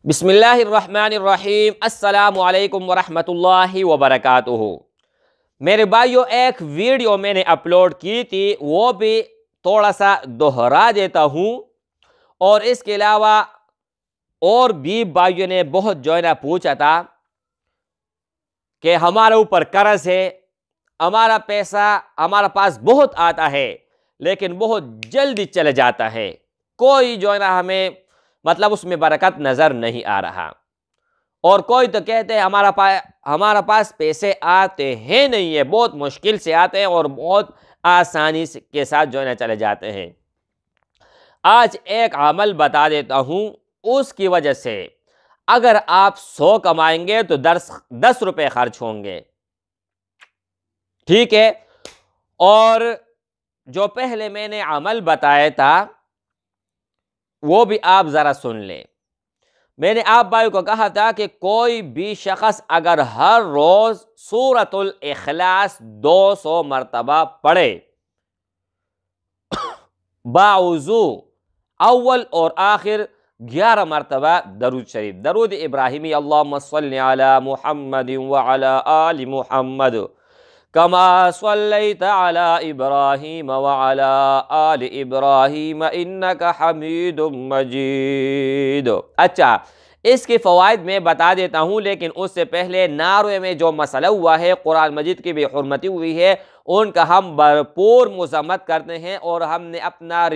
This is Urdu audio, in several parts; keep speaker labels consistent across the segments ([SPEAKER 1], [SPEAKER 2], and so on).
[SPEAKER 1] بسم اللہ الرحمن الرحیم۔ السلام علیکم ورحمۃ اللہ وبرکاتہ۔ میرے بھائیو، ایک ویڈیو میں نے اپلوڈ کی تھی، وہ بھی تھوڑا سا دہرا دیتا ہوں، اور اس کے علاوہ اور بھی بھائیوں نے بہت جو ہے نا پوچھا تھا کہ ہمارے اوپر قرض ہے، ہمارا پیسہ ہمارا پاس بہت آتا ہے لیکن بہت جلدی چلے جاتا ہے، کوئی جو ہے نا ہمیں مطلب اس میں برکت نظر نہیں آ رہا، اور کوئی تو کہتے ہیں ہمارا پاس پیسے آتے ہیں نہیں ہے، بہت مشکل سے آتے ہیں اور بہت آسانی کے ساتھ جو ہے نا چلے جاتے ہیں۔ آج ایک عمل بتا دیتا ہوں، اس کی وجہ سے اگر آپ 100 کمائیں گے تو 10 روپے خرچ ہوں گے، ٹھیک ہے؟ اور جو پہلے میں نے عمل بتایا تھا وہ بھی آپ ذرا سن لیں۔ میں نے آپ بھائیوں کو کہا تھا کہ کوئی بھی شخص اگر ہر روز سورۃ الاخلاص 200 مرتبہ پڑھے باوضو، اول اور آخر 11 مرتبہ درود شریف، درود ابراہیمی، اللہم صلی علی محمد وعلی آل محمد کما صلیت علی ابراہیم وعلی آل ابراہیم انک حمید مجید۔ اچھا، اس کے فوائد میں بتا دیتا ہوں، لیکن اس سے پہلے ناروے میں جو مسئلہ ہوا ہے، قرآن مجید کی بے حرمتی ہوئی ہے، ان کا ہم بھرپور مذمت کرتے ہیں، اور ہم نے اپنا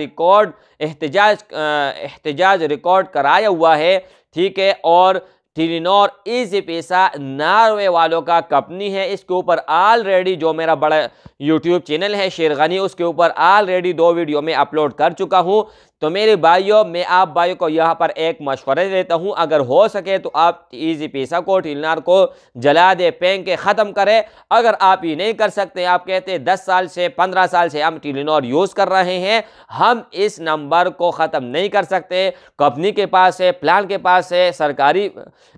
[SPEAKER 1] احتجاج ریکارڈ کرایا ہوا ہے، ٹھیک ہے؟ اور ٹیلی نور ایزی پیسہ ناروے والوں کا کمپنی ہے، اس کے اوپر آلریڈی جو میرا بڑا یوٹیوب چینل ہے شیر غنی، اس کے اوپر آلریڈی 2 ویڈیو میں اپلوڈ کر چکا ہوں۔ تو میرے بھائیوں، میں آپ بھائیوں کو یہاں پر ایک مشورہ دیتا ہوں، اگر ہو سکے تو آپ ایزی پیسہ کو، ٹیلی نور کو جلا دے، پھینک کے ختم کرے۔ اگر آپ یہ نہیں کر سکتے، آپ کہتے ہیں 10 سال سے 15 سال سے ہم ٹیلی نور یوز کر رہے ہیں، ہم اس نمبر کو ختم نہیں کر سکتے، کمپنی کے پاس ہے، پلان کے پاس ہے، سرکاری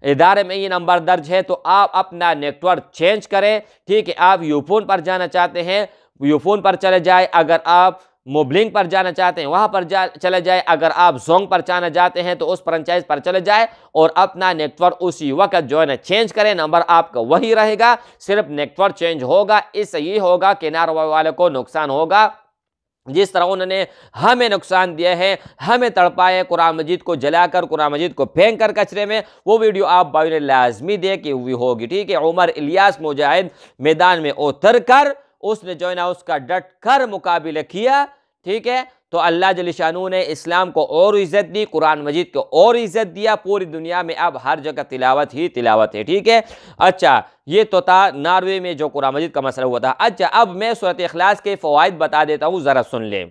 [SPEAKER 1] ادارے میں یہ نمبر درج ہے، تو آپ اپنا نیٹ ورک چینج کریں، ٹھیک ہے؟ آپ یو فون پر جانا چاہتے ہیں، یو فون پر چلے جائے، اگر آپ موبلنگ پر جانا چاہتے ہیں وہاں پر چلے جائے، اگر آپ زونگ پر جانا چاہتے ہیں تو اس فرنچائز پر چلے جائے، اور اپنا نیٹ ورک اسی وقت جو ہے نا چینج کریں، نمبر آپ کا وہی رہے گا، صرف نیٹ ورک چینج ہوگا۔ اس سے یہ ہوگا کہ ناروے والے کو نقصان ہوگا، جس طرح انہوں نے ہمیں نقصان دیا ہے، ہمیں تڑپائے قرآن مجید کو جلا کر، قرآن مجید کو پھینک کر کچرے میں۔ وہ ویڈیو آپ بھائیوں نے لازمی دیکھی ہوئی ہوگی، ٹھیک ہے؟ عمر الیاس مجاہد میدان میں اتر کر اس نے جو ہے نا اس کا ڈٹ کر مقابلہ کیا، ٹھیک ہے؟ تو اللہ جل شانہ نے اسلام کو اور عزت دی، قرآن مجید کو اور عزت دیا، پوری دنیا میں اب ہر جگہ تلاوت ہی تلاوت ہے، ٹھیک ہے؟ اچھا، یہ تو تھا ناروے میں جو قرآن مجید کا مسئلہ ہوا تھا۔ اچھا، اب میں سورۃ اخلاص کے فوائد بتا دیتا ہوں، ذرا سن لیں۔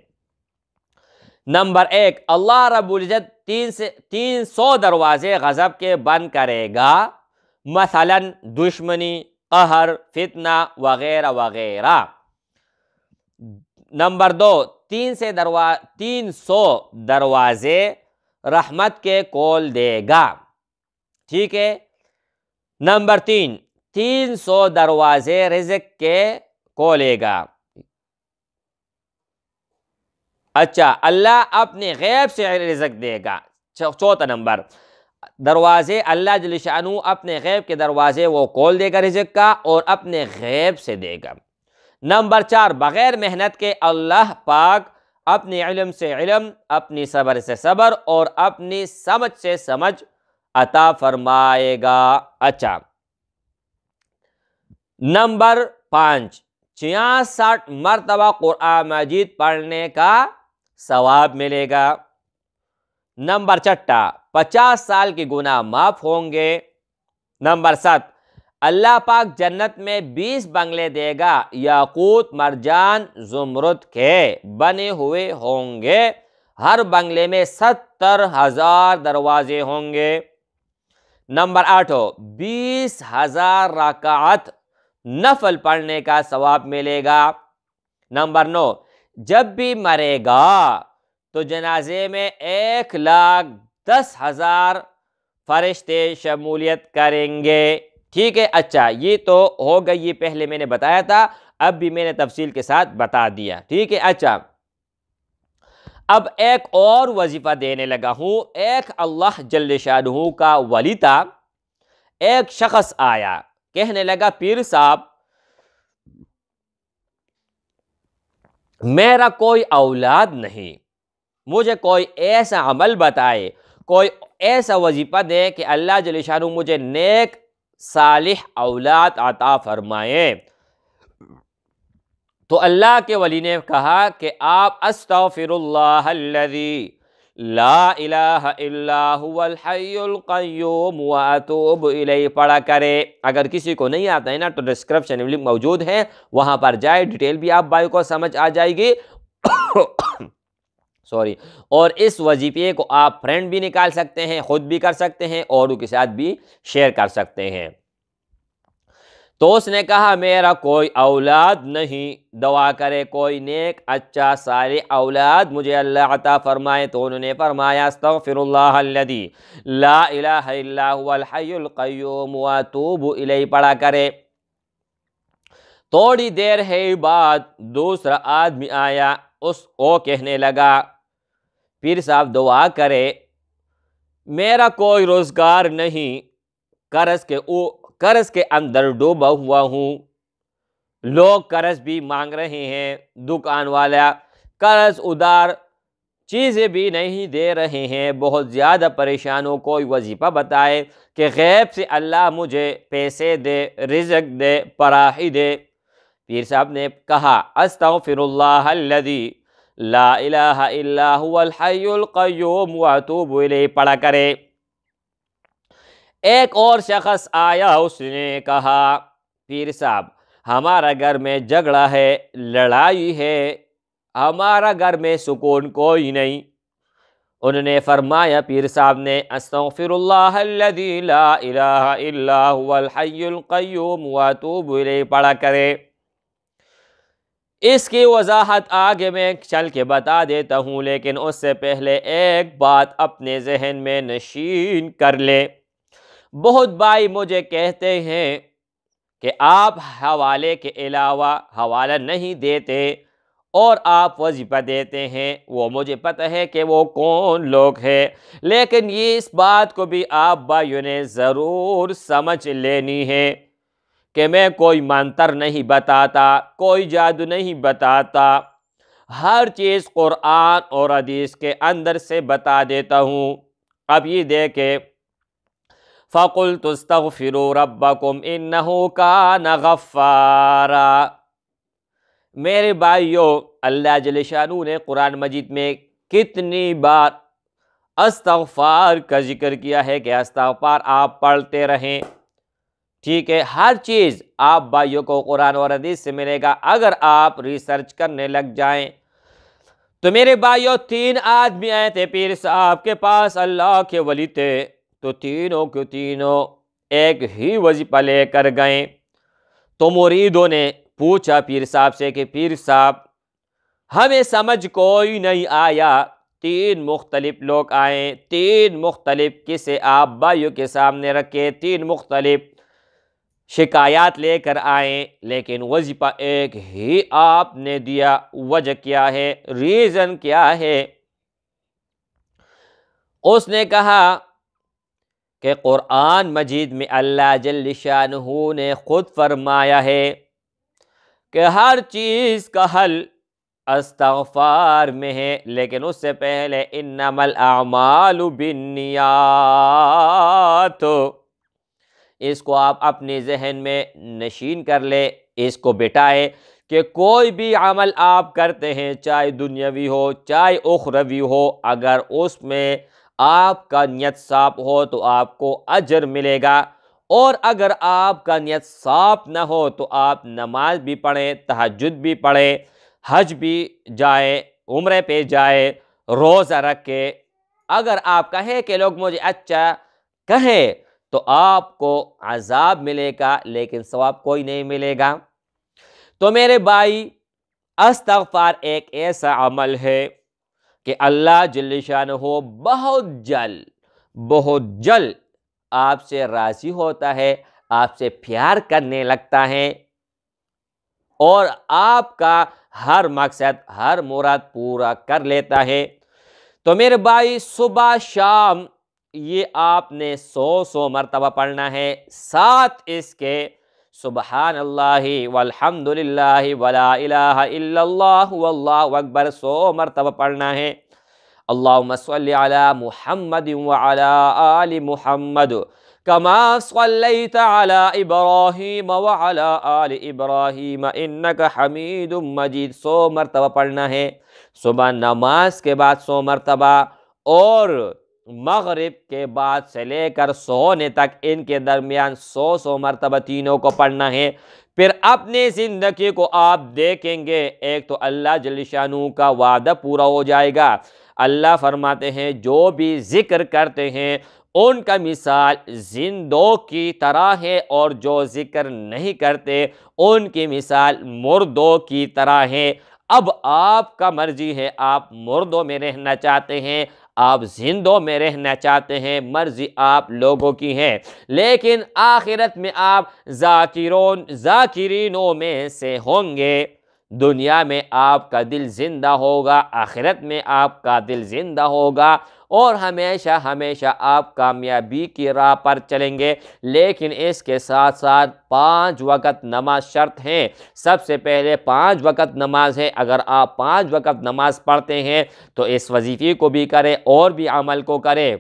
[SPEAKER 1] نمبر 1، اللہ رب العزت 300 دروازے غضب کے بند کرے گا، مثلا دشمنی، قہر، فتنہ وغیرہ وغیرہ۔ نمبر 2، 300 دروازے رحمت کے کھول دے گا، ٹھیک ہے؟ نمبر 3، 300 دروازے رزق کے کھولے گا۔ اچھا، اللہ اپنے غیب سے رزق دے گا۔ چوتھا نمبر، دروازے اللہ جل شانہ اپنے غیب کے دروازے وہ کھول دے گا رزق کا، اور اپنے غیب سے دے گا۔ نمبر 4، بغیر محنت کے اللہ پاک اپنے علم سے علم، اپنی صبر سے صبر، اور اپنی سمجھ سے سمجھ عطا فرمائے گا۔ اچھا، نمبر 5، 66 مرتبہ قرآن مجید پڑھنے کا ثواب ملے گا۔ نمبر 6، 50 سال کے گناہ معاف ہوں گے۔ نمبر 7، اللہ پاک جنت میں 20 بنگلے دے گا، یاقوت، مرجان، زمرد کے بنے ہوئے ہوں گے، ہر بنگلے میں 70,000 دروازے ہوں گے۔ نمبر 8، 20,000 رکعت نفل پڑھنے کا ثواب ملے گا۔ نمبر 9، جب بھی مرے گا تو جنازے میں 1,10,000 فرشتے شمولیت کریں گے، ٹھیک ہے؟ اچھا، یہ تو ہو گئی، یہ پہلے میں نے بتایا تھا، اب بھی میں نے تفصیل کے ساتھ بتا دیا، ٹھیک ہے؟ اچھا، اب ایک اور وظیفہ دینے لگا ہوں۔ ایک اللہ جل شانہ کا ولی تھا، ایک شخص آیا کہنے لگا پیر صاحب میرا کوئی اولاد نہیں، مجھے کوئی ایسا عمل بتائے، کوئی ایسا وظیفہ دے کہ اللہ جل شانہ مجھے نیک صالح اولاد عطا فرمائے۔ تو اللہ کے ولی نے کہا کہ آپ استغفر اللہ الذی لا الہ الا هو الحی القیوم واتوب الیہ پڑھا کرے۔ اگر کسی کو نہیں آتا ہے نا تو ڈسکرپشن میں لنک موجود ہے، وہاں پر جائے، ڈیٹیل بھی آپ بھائی کو سمجھ آ جائے گی۔ سوری۔ اور اس وظیفے کو آپ فرینڈ بھی نکال سکتے ہیں، خود بھی کر سکتے ہیں، اوروں کے ساتھ بھی شیئر کر سکتے ہیں۔ تو اس نے کہا میرا کوئی اولاد نہیں، دعا کرے کوئی نیک اچھا صالح اولاد مجھے اللہ عطا فرمائے۔ تو انہوں نے فرمایا استغفر اللہ الذی لا الہ الا هو الحی القیوم واتوب الیہ پڑھا کرے۔ تھوڑی دیر ہے بعد دوسرا آدمی آیا، وہ کہنے لگا پیر صاحب دعا کرے میرا کوئی روزگار نہیں، قرض کے اندر ڈوبا ہوا ہوں، لوگ قرض بھی مانگ رہے ہیں، دکان والا قرض ادار چیزیں بھی نہیں دے رہے ہیں، بہت زیادہ پریشان ہو، کوئی وظیفہ بتائے کہ غیب سے اللہ مجھے پیسے دے، رزق دے، فراخی دے۔ پیر صاحب نے کہا استغفر اللہ الذی لا الہ الا هو الحی القیوم واتوب الیہ پڑھا کرے۔ ایک اور شخص آیا، اس نے کہا پیر صاحب ہمارا گھر میں جھگڑا ہے، لڑائی ہے، ہمارا گھر میں سکون کوئی نہیں۔ انہوں نے فرمایا پیر صاحب نے استغفر اللہ الذی لا الہ الا هو الحی القیوم واتوب الیہ پڑھا کرے۔ اس کی وضاحت آگے میں چل کے بتا دیتا ہوں، لیکن اس سے پہلے ایک بات اپنے ذہن میں نشین کر لے۔ بہت بھائی مجھے کہتے ہیں کہ آپ حوالے کے علاوہ حوالہ نہیں دیتے اور آپ وظیفہ دیتے ہیں، وہ مجھے پتہ ہے کہ وہ کون لوگ ہیں، لیکن یہ اس بات کو بھی آپ بھائیوں نے ضرور سمجھ لینی ہے کہ میں کوئی منتر نہیں بتاتا، کوئی جادو نہیں بتاتا، ہر چیز قرآن اور حدیث کے اندر سے بتا دیتا ہوں۔ اب یہ دیکھیں فَقُلْتُ اسْتَغْفِرُوا رَبَّكُمْ إِنَّهُ كَانَ غَفَّارًا۔ میرے بھائیوں اللہ جل شانہ نے قرآن مجید میں کتنی بار استغفار کا ذکر کیا ہے کہ استغفار آپ پڑھتے رہیں، ٹھیک ہے۔ ہر چیز آپ بھائیوں کو قرآن اور حدیث سے ملے گا اگر آپ ریسرچ کرنے لگ جائیں۔ تو میرے بھائیوں 3 آدمی آئے تھے پیر صاحب کے پاس، اللہ کے ولی تھے، تو تینوں کے تینوں ایک ہی وظیفہ لے کر گئے۔ تو مریدوں نے پوچھا پیر صاحب سے کہ پیر صاحب ہمیں سمجھ کوئی نہیں آیا، 3 مختلف لوگ آئے، 3 مختلف قصے آپ بھائیوں کے سامنے رکھے، 3 مختلف شکایات لے کر آئے، لیکن وظیفہ ایک ہی آپ نے دیا، وجہ کیا ہے، ریزن کیا ہے؟ اس نے کہا کہ قرآن مجید میں اللہ جل شانہ نے خود فرمایا ہے کہ ہر چیز کا حل استغفار میں ہے، لیکن اس سے پہلے انما الاعمال بالنیات۔ اس کو آپ اپنے ذہن میں نشین کر لے، اس کو بٹائے کہ کوئی بھی عمل آپ کرتے ہیں چاہے دنیاوی ہو چاہے اخروی ہو، اگر اس میں آپ کا نیت صاف ہو تو آپ کو اجر ملے گا، اور اگر آپ کا نیت صاف نہ ہو تو آپ نماز بھی پڑھیں، تہجد بھی پڑھیں، حج بھی جائے، عمرے پہ جائے، روزہ رکھے، اگر آپ کہیں کہ لوگ مجھے اچھا کہیں تو آپ کو عذاب ملے گا لیکن ثواب کوئی نہیں ملے گا۔ تو میرے بھائی استغفار ایک ایسا عمل ہے کہ اللہ جل شانہ بہت جلد آپ سے راضی ہوتا ہے، آپ سے پیار کرنے لگتا ہے۔ اور آپ کا ہر مقصد ہر مراد پورا کر لیتا ہے۔ تو میرے بھائی صبح شام یہ آپ نے 100 مرتبہ پڑھنا ہے، ساتھ اس کے سبحان اللہ والحمد للہ ولا الہ الا اللہ واللہ اکبر 100 مرتبہ پڑھنا ہے۔ اللہم صلی علی محمد وعلی آل محمد کما صلیت علی ابراہیم وعلی آل ابراہیم انک حمید مجید 100 مرتبہ پڑھنا ہے۔ صبح نماز کے بعد 100 مرتبہ اور مغرب کے بعد سے لے کر سونے تک ان کے درمیان 100 مرتبہ تینوں کو پڑھنا ہے۔ پھر اپنی زندگی کو آپ دیکھیں گے، ایک تو اللہ جل شانہ کا وعدہ پورا ہو جائے گا۔ اللہ فرماتے ہیں جو بھی ذکر کرتے ہیں ان کا مثال زندوں کی طرح ہے، اور جو ذکر نہیں کرتے ان کی مثال مردوں کی طرح ہے۔ اب آپ کا مرضی ہے، آپ مردوں میں رہنا چاہتے ہیں، آپ زندوں میں رہنا چاہتے ہیں، مرضی آپ لوگوں کی ہے، لیکن آخرت میں آپ ذاکرینوں میں سے ہوں گے۔ دنیا میں آپ کا دل زندہ ہوگا، آخرت میں آپ کا دل زندہ ہوگا، اور ہمیشہ ہمیشہ آپ کامیابی کی راہ پر چلیں گے۔ لیکن اس کے ساتھ ساتھ 5 وقت نماز شرط ہیں۔ سب سے پہلے 5 وقت نماز ہے۔ اگر آپ 5 وقت نماز پڑھتے ہیں تو اس وظیفے کو بھی کریں اور بھی عمل کو کریں۔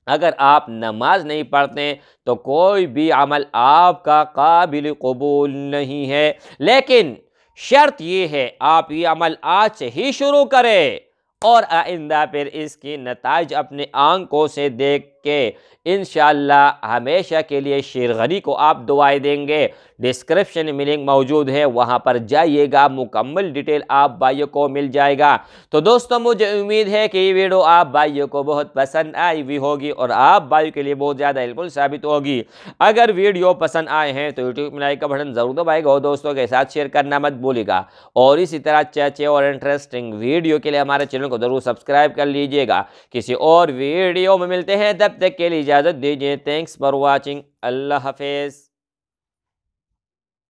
[SPEAKER 1] اگر آپ نماز نہیں پڑھتے تو کوئی بھی عمل آپ کا قابل قبول نہیں ہے، لیکن شرط یہ ہے آپ یہ عمل آج سے ہی شروع کریں اور آئندہ پھر اس کی نتائج اپنے آنکھوں سے دیکھ کے انشاءاللہ ہمیشہ کے لیے شیر غنی کو آپ دعائیں دیں گے۔ ڈسکرپشن میں لنک موجود ہے، وہاں پر جائیے گا، مکمل ڈیٹیل آپ بھائیوں کو مل جائے گا۔ تو دوستوں مجھے امید ہے کہ یہ ویڈیو آپ بھائیوں کو بہت پسند آئی ہوئی ہوگی اور آپ بھائیوں کے لیے بہت زیادہ ہیلپفل ثابت ہوگی۔ اگر ویڈیو پسند آئے ہیں تو یوٹیوب میں لائک کا بٹن ضرور دبائے گا اور دوستوں کے ساتھ شیئر کرنا مت بھولیے گا، اور اسی طرح اچھے اور انٹرسٹنگ ویڈیو کے لیے ہمارے چینل کو ضرور سبسکرائب کر لیجئے گا۔ کسی اور ویڈیو میں ملتے ہیں، تب تک کے لیے اجازت دیجیے۔ Thanks for watching. اللہ حافظ۔